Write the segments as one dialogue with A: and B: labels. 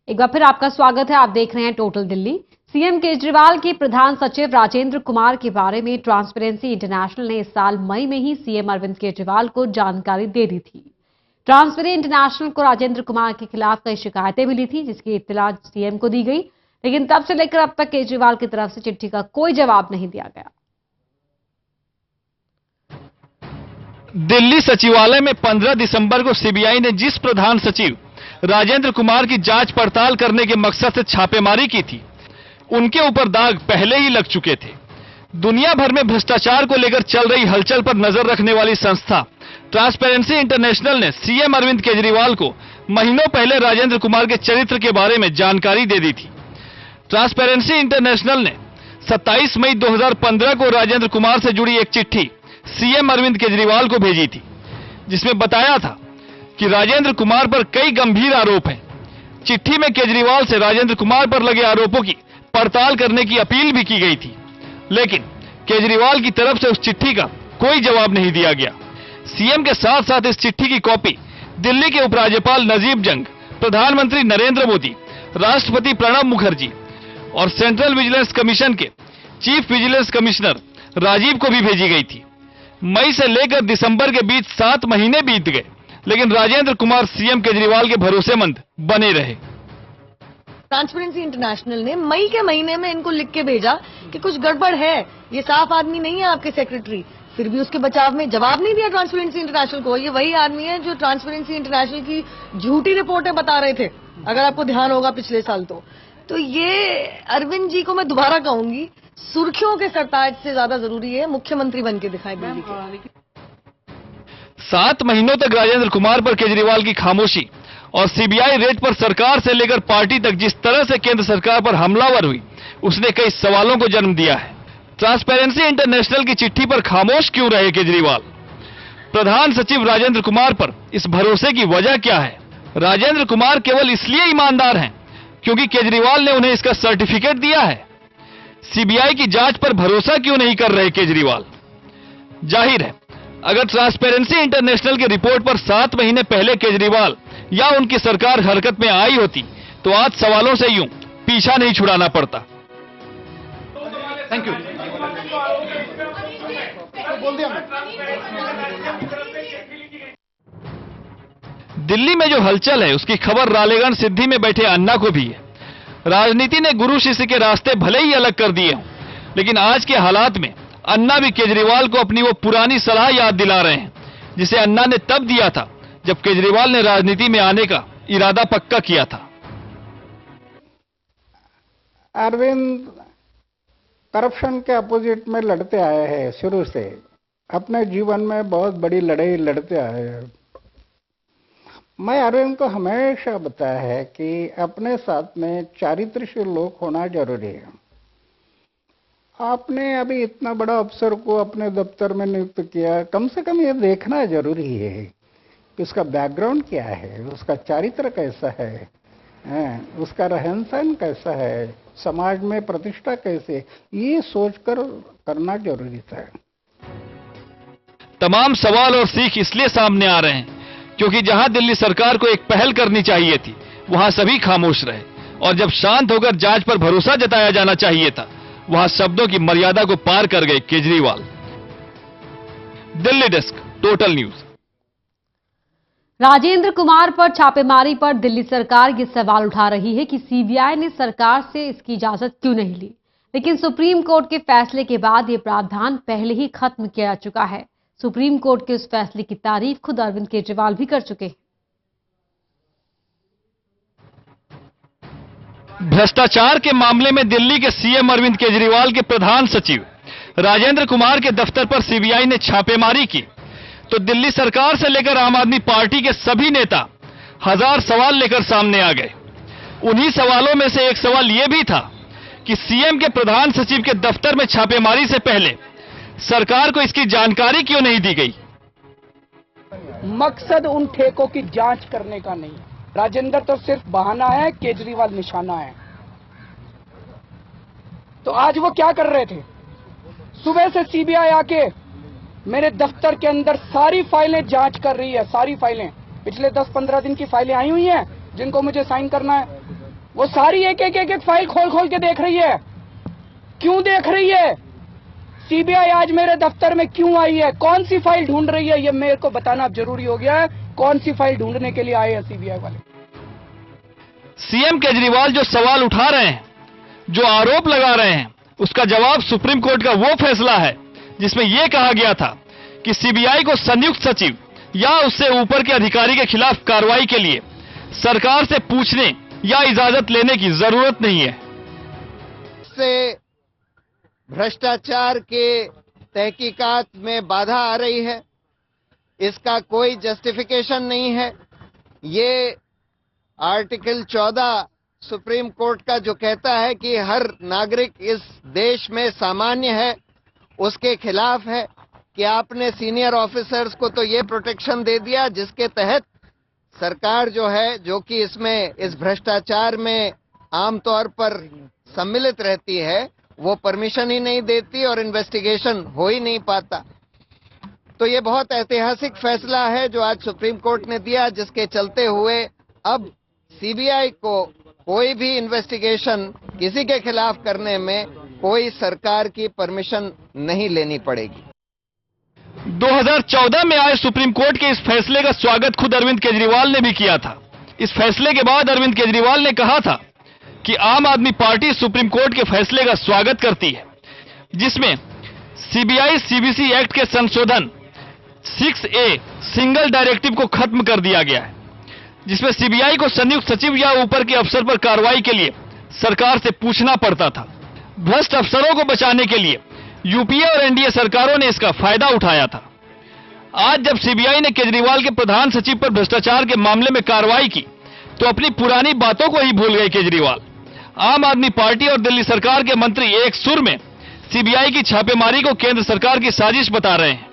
A: एक बार फिर आपका स्वागत है। आप देख रहे हैं टोटल दिल्ली। सीएम केजरीवाल के प्रधान सचिव राजेंद्र कुमार के बारे में ट्रांसपेरेंसी इंटरनेशनल ने इस साल मई में ही सीएम अरविंद केजरीवाल को जानकारी दे दी थी। ट्रांसपेरेंसी इंटरनेशनल को राजेंद्र कुमार के खिलाफ कई शिकायतें मिली थी, जिसकी इत्तला सीएम को दी गई, लेकिन तब से लेकर अब तक केजरीवाल की तरफ से चिट्ठी का कोई जवाब नहीं दिया गया।
B: दिल्ली सचिवालय में 15 दिसंबर को सीबीआई ने जिस प्रधान सचिव राजेंद्र कुमार की जांच पड़ताल करने के मकसद से छापेमारी की थी, उनके ऊपर दाग पहले ही लग चुके थे। दुनिया भर में भ्रष्टाचार को लेकर चल रही हलचल पर नजर रखने वाली संस्था ट्रांसपेरेंसी इंटरनेशनल ने सीएम अरविंद केजरीवाल को महीनों पहले राजेंद्र कुमार के चरित्र के बारे में जानकारी दे दी थी। ट्रांसपेरेंसी इंटरनेशनल ने 27 मई 2015 को राजेंद्र कुमार से जुड़ी एक चिट्ठी सीएम अरविंद केजरीवाल को भेजी थी, जिसमें बताया था कि राजेंद्र कुमार पर कई गंभीर आरोप हैं। चिट्ठी में केजरीवाल से राजेंद्र कुमार पर लगे आरोपों की पड़ताल करने की अपील भी की गई थी, लेकिन केजरीवाल की तरफ से उस चिट्ठी का कोई जवाब नहीं दिया गया। सीएम के साथ साथ इस चिट्ठी की कॉपी दिल्ली के उपराज्यपाल नजीब जंग, प्रधानमंत्री नरेंद्र मोदी, राष्ट्रपति प्रणब मुखर्जी और सेंट्रल विजिलेंस कमीशन के चीफ विजिलेंस कमिश्नर राजीव को भी भेजी गई थी। मई से लेकर दिसंबर के बीच 7 महीने बीत गए, लेकिन राजेंद्र कुमार सीएम केजरीवाल के भरोसेमंद बने रहे।
C: ट्रांसपेरेंसी इंटरनेशनल ने मई के महीने में इनको लिख के भेजा कि कुछ गड़बड़ है, ये साफ आदमी नहीं है आपके सेक्रेटरी, फिर भी उसके बचाव में जवाब नहीं दिया ट्रांसपेरेंसी इंटरनेशनल को। ये वही आदमी है जो ट्रांसपेरेंसी इंटरनेशनल की झूठी रिपोर्टें बता रहे थे, अगर आपको ध्यान होगा पिछले साल। तो ये अरविंद जी को मैं दोबारा कहूंगी, सुर्खियों के सरताज से ज्यादा जरूरी है मुख्यमंत्री बन के दिखाई दिल्ली के।
B: 7 महीनों तक राजेंद्र कुमार पर केजरीवाल की खामोशी और सीबीआई रेड पर सरकार से लेकर पार्टी तक जिस तरह से केंद्र सरकार पर हमलावर हुई, उसने कई सवालों को जन्म दिया है। ट्रांसपेरेंसी इंटरनेशनल की चिट्ठी पर खामोश क्यों रहे केजरीवाल? प्रधान सचिव राजेंद्र कुमार पर इस भरोसे की वजह क्या है? राजेंद्र कुमार केवल इसलिए ईमानदार हैं क्योंकि केजरीवाल ने उन्हें इसका सर्टिफिकेट दिया है। सीबीआई की जांच पर भरोसा क्यों नहीं कर रहे केजरीवाल? जाहिर है, अगर ट्रांसपेरेंसी इंटरनेशनल की रिपोर्ट पर 7 महीने पहले केजरीवाल या उनकी सरकार हरकत में आई होती, तो आज सवालों से यूं पीछा नहीं छुड़ाना पड़ता। Thank you. दिल्ली में जो हलचल है, उसकी खबर रालेगण सिद्धि में बैठे अन्ना को भी है। राजनीति ने गुरु शिष्य के रास्ते भले ही अलग कर दिए हों, लेकिन आज के हालात में अन्ना भी केजरीवाल को अपनी वो पुरानी सलाह याद दिला रहे हैं, जिसे अन्ना ने तब दिया था जब केजरीवाल ने राजनीति में आने का इरादा पक्का किया था।
D: अरविंद करप्शन के अपोजिट में लड़ते आए हैं, शुरू से अपने जीवन में बहुत बड़ी लड़ाई लड़ते आए हैं। मैं अरविंद को हमेशा बताया है कि अपने साथ में चारित्र्यशील लोग होना जरूरी है। आपने अभी इतना बड़ा अफसर को अपने दफ्तर में नियुक्त किया, कम से कम ये देखना जरूरी है कि उसका बैकग्राउंड क्या है, उसका चारित्र कैसा है, उसका रहन सहन कैसा है, समाज में प्रतिष्ठा कैसे, ये सोचकर करना जरूरी था।
B: तमाम सवाल और सीख इसलिए सामने आ रहे हैं क्योंकि जहां दिल्ली सरकार को एक पहल करनी चाहिए थी, वहां सभी खामोश रहे, और जब शांत होकर जांच पर भरोसा जताया जाना चाहिए था, वहां शब्दों की मर्यादा को पार कर गए Kejriwal. Delhi desk, total news.
A: Rajendra Kumar पर छापेमारी पर दिल्ली सरकार ये सवाल उठा रही है कि सीबीआई ने सरकार से इसकी इजाजत क्यों नहीं ली, लेकिन सुप्रीम कोर्ट के फैसले के बाद ये प्रावधान पहले ही खत्म किया जा चुका है। सुप्रीम कोर्ट के उस फैसले की तारीफ खुद अरविंद केजरीवाल भी कर चुके हैं।
B: भ्रष्टाचार के मामले में दिल्ली के सीएम अरविंद केजरीवाल के प्रधान सचिव राजेंद्र कुमार के दफ्तर पर सीबीआई ने छापेमारी की, तो दिल्ली सरकार से लेकर आम आदमी पार्टी के सभी नेता हजार सवाल लेकर सामने आ गए। उन्हीं सवालों में से एक सवाल यह भी था कि सीएम के प्रधान सचिव के दफ्तर में छापेमारी से पहले सरकार को इसकी जानकारी क्यों नहीं दी गई?
E: मकसद उन ठेकों की जांच करने का नहीं, राजेंद्र तो सिर्फ बहाना है, केजरीवाल निशाना है। तो आज वो क्या कर रहे थे? सुबह से सीबीआई आके मेरे दफ्तर के अंदर सारी फाइलें जांच कर रही है, सारी फाइलें, पिछले 10-15 दिन की फाइलें आई हुई हैं जिनको मुझे साइन करना है। वो सारी एक फाइल खोल खोल के देख रही है। क्यों देख रही है? सीबीआई आज मेरे दफ्तर में क्यों आई है? कौन सी फाइल ढूंढ रही है? ये मेरे को बताना अब जरूरी हो गया है। कौन सी फाइल ढूंढने के लिए आए हैं सीबीआई वाले?
B: सीएम केजरीवाल जो सवाल उठा रहे हैं, जो आरोप लगा रहे हैं, उसका जवाब सुप्रीम कोर्ट का वो फैसला है जिसमें यह कहा गया था कि सीबीआई को संयुक्त सचिव या उससे ऊपर के अधिकारी के खिलाफ कार्रवाई के लिए सरकार से पूछने या इजाजत लेने की जरूरत नहीं है।
F: से भ्रष्टाचार के तहकीकात में बाधा आ रही है, इसका कोई जस्टिफिकेशन नहीं है। ये आर्टिकल 14 सुप्रीम कोर्ट का जो कहता है कि हर नागरिक इस देश में सामान्य है, उसके खिलाफ है कि आपने सीनियर ऑफिसर्स को तो ये प्रोटेक्शन दे दिया जिसके तहत सरकार जो है, जो कि इसमें इस भ्रष्टाचार में आमतौर पर सम्मिलित रहती है, वो परमिशन ही नहीं देती और इन्वेस्टिगेशन हो ही नहीं पाता। तो ये बहुत ऐतिहासिक फैसला है जो आज सुप्रीम कोर्ट ने दिया, जिसके चलते हुए अब सीबीआई को कोई भी इन्वेस्टिगेशन किसी के खिलाफ करने में कोई सरकार की परमिशन नहीं लेनी पड़ेगी।
B: 2014 में आए सुप्रीम कोर्ट के इस फैसले का स्वागत खुद अरविंद केजरीवाल ने भी किया था। इस फैसले के बाद अरविंद केजरीवाल ने कहा था कि आम आदमी पार्टी सुप्रीम कोर्ट के फैसले का स्वागत करती है, जिसमें सीबीआई सीबीसी एक्ट के संशोधन 6A सिंगल डायरेक्टिव को खत्म कर दिया गया है, जिसमें सीबीआई को संयुक्त सचिव या ऊपर के अफसर पर कार्रवाई के लिए सरकार से पूछना पड़ता था। भ्रष्ट अफसरों को बचाने के लिए यूपीए और एनडीए सरकारों ने इसका फायदा उठाया था। आज जब सीबीआई ने केजरीवाल के प्रधान सचिव पर भ्रष्टाचार के मामले में कार्रवाई की, तो अपनी पुरानी बातों को ही भूल गए केजरीवाल। आम आदमी पार्टी और दिल्ली सरकार के मंत्री एक सुर में सीबीआई की छापेमारी को केंद्र सरकार की साजिश बता रहे हैं,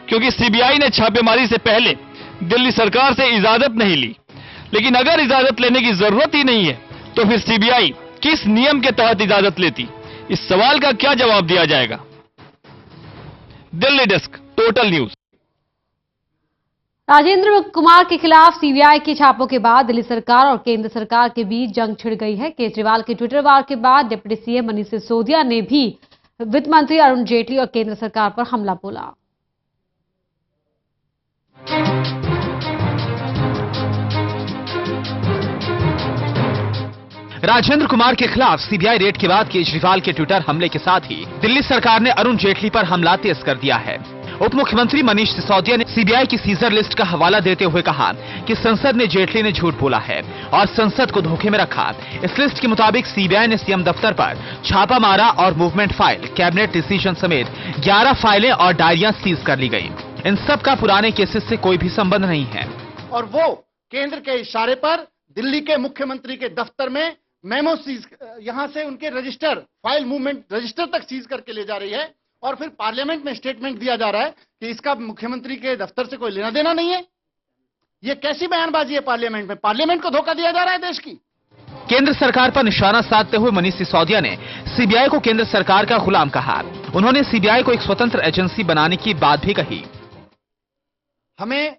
B: क्योंकि सीबीआई ने छापेमारी से पहले दिल्ली सरकार से इजाजत नहीं ली। लेकिन अगर इजाजत लेने की जरूरत ही नहीं है, तो फिर सीबीआई किस नियम के तहत इजाजत लेती? इस सवाल का क्या जवाब दिया जाएगा? Delhi desk, total news.
A: Rajendra Kumar के खिलाफ सीबीआई के छापों के बाद दिल्ली सरकार और केंद्र सरकार के बीच जंग छिड़ गई है। केजरीवाल के ट्विटर वार के बाद डिप्टी सीएम मनीष सिसोदिया ने भी वित्त मंत्री अरुण जेटली और केंद्र सरकार पर हमला बोला।
G: राजेंद्र कुमार के खिलाफ सीबीआई रेड के बाद केजरीवाल के ट्विटर हमले के साथ ही दिल्ली सरकार ने अरुण जेटली पर हमला तेज कर दिया है। उप मुख्यमंत्री मनीष सिसोदिया ने सीबीआई की सीजर लिस्ट का हवाला देते हुए कहा कि संसद ने जेटली ने झूठ बोला है और संसद को धोखे में रखा। इस लिस्ट के मुताबिक सीबीआई ने सीएम दफ्तर पर छापा मारा और मूवमेंट फाइल, कैबिनेट डिसीजन समेत 11 फाइलें और डायरियां सीज कर ली गई। इन सब का पुराने केसेस से कोई भी संबंध नहीं है।
H: और वो केंद्र के इशारे पर दिल्ली के मुख्यमंत्री के दफ्तर में मेमो सीज, यहां से उनके रजिस्टर, फाइल मूवमेंट रजिस्टर तक सीज करके ले जा रही है और फिर पार्लियामेंट में स्टेटमेंट दिया जा रहा है कि इसका मुख्यमंत्री के दफ्तर से कोई लेना देना नहीं है। ये कैसी बयानबाजी है पार्लियामेंट में? पार्लियामेंट को धोखा दिया जा रहा है देश की।
G: केंद्र सरकार पर निशाना साधते हुए मनीष सिसोदिया ने सीबीआई को केंद्र सरकार का गुलाम कहा। उन्होंने सीबीआई को एक स्वतंत्र एजेंसी बनाने की बात भी कही।
H: हमें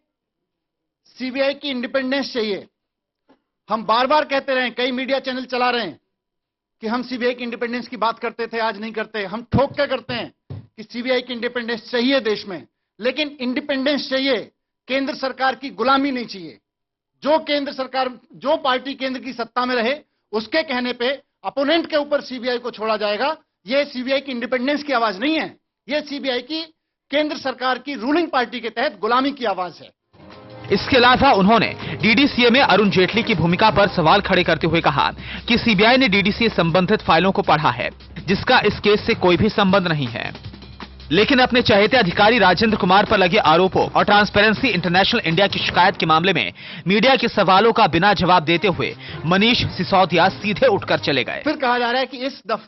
H: सीबीआई की इंडिपेंडेंस चाहिए। हम बार बार कहते रहे, कई मीडिया चैनल चला रहे हैं कि हम सीबीआई की इंडिपेंडेंस की बात करते थे, आज नहीं करते। हम ठोक के करते हैं कि सीबीआई की इंडिपेंडेंस चाहिए देश में, लेकिन इंडिपेंडेंस चाहिए, केंद्र सरकार की गुलामी नहीं चाहिए। जो केंद्र सरकार, जो पार्टी केंद्र की सत्ता में रहे, उसके कहने पे अपोनेंट के ऊपर सीबीआई को छोड़ा जाएगा। यह सीबीआई की इंडिपेंडेंस की आवाज नहीं है, यह सीबीआई की केंद्र सरकार की रूलिंग पार्टी के तहत गुलामी की आवाज है।
G: इसके अलावा उन्होंने डीडीसीए में अरुण जेटली की भूमिका पर सवाल खड़े करते हुए कहा कि सीबीआई ने डीडीसीए संबंधित फाइलों को पढ़ा है, जिसका इस केस से कोई भी संबंध नहीं है। लेकिन अपने चहेते अधिकारी राजेंद्र कुमार पर लगे आरोपों और ट्रांसपेरेंसी इंटरनेशनल इंडिया की शिकायत के मामले में मीडिया के सवालों का बिना जवाब देते हुए मनीष सिसोदिया सीधे उठकर चले गए।
H: फिर कहा जा रहा है कि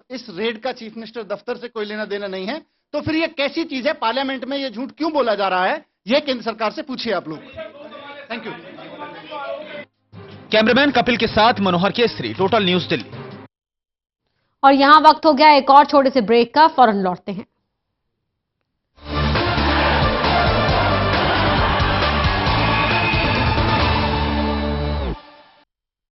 H: इस रेड का चीफ मिनिस्टर दफ्तर से कोई लेना देना नहीं है। तो फिर ये कैसी चीज है? पार्लियामेंट में ये झूठ क्यों बोला जा रहा है? ये केंद्र सरकार से पूछिए आप लोग। Thank you.
G: कैमरामैन कपिल के साथ मनोहर केसरी, टोटल न्यूज दिल्ली।
A: और यहां वक्त हो गया एक और छोटे से ब्रेक का, फौरन लौटते हैं।